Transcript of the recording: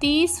30